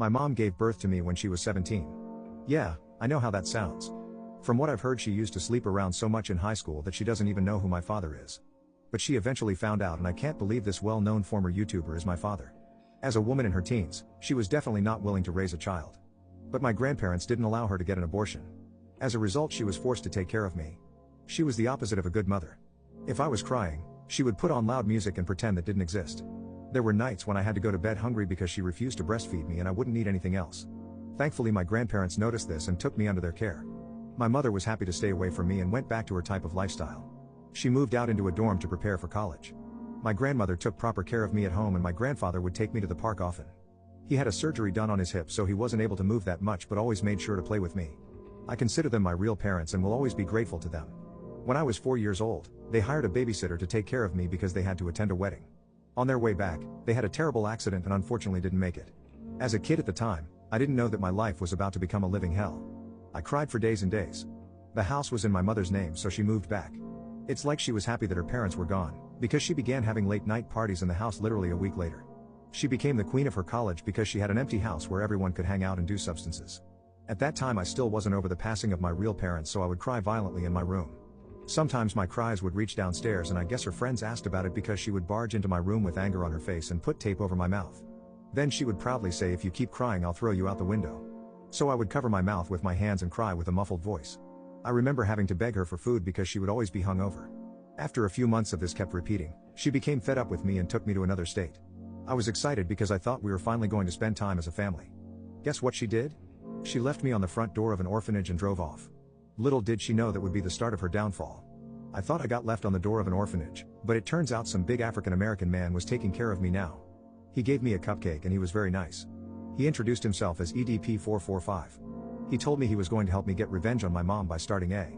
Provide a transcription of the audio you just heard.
My mom gave birth to me when she was 17. Yeah, I know how that sounds. From what I've heard, she used to sleep around so much in high school that she doesn't even know who my father is. But she eventually found out, and I can't believe this well-known former YouTuber is my father. As a woman in her teens, she was definitely not willing to raise a child. But my grandparents didn't allow her to get an abortion. As a result, she was forced to take care of me. She was the opposite of a good mother. If I was crying, she would put on loud music and pretend that didn't exist. There were nights when I had to go to bed hungry because she refused to breastfeed me and I wouldn't eat anything else. Thankfully, my grandparents noticed this and took me under their care. My mother was happy to stay away from me and went back to her type of lifestyle. She moved out into a dorm to prepare for college. My grandmother took proper care of me at home and my grandfather would take me to the park often. He had a surgery done on his hip, so he wasn't able to move that much, but always made sure to play with me. I consider them my real parents and will always be grateful to them. When I was 4 years old, they hired a babysitter to take care of me because they had to attend a wedding. On their way back, they had a terrible accident and unfortunately didn't make it. As a kid at the time, I didn't know that my life was about to become a living hell. I cried for days and days. The house was in my mother's name, so she moved back. It's like she was happy that her parents were gone, because she began having late night parties in the house literally a week later. She became the queen of her college because she had an empty house where everyone could hang out and do substances. At that time I still wasn't over the passing of my real parents, so I would cry violently in my room. Sometimes my cries would reach downstairs and I guess her friends asked about it because she would barge into my room with anger on her face and put tape over my mouth. Then she would proudly say, "If you keep crying, I'll throw you out the window." So I would cover my mouth with my hands and cry with a muffled voice. I remember having to beg her for food because she would always be hungover. After a few months of this kept repeating, she became fed up with me and took me to another state. I was excited because I thought we were finally going to spend time as a family. Guess what she did? She left me on the front door of an orphanage and drove off. Little did she know that would be the start of her downfall. I thought I got left on the door of an orphanage, but it turns out some big African American man was taking care of me now. He gave me a cupcake and he was very nice. He introduced himself as EDP 445. He told me he was going to help me get revenge on my mom by starting a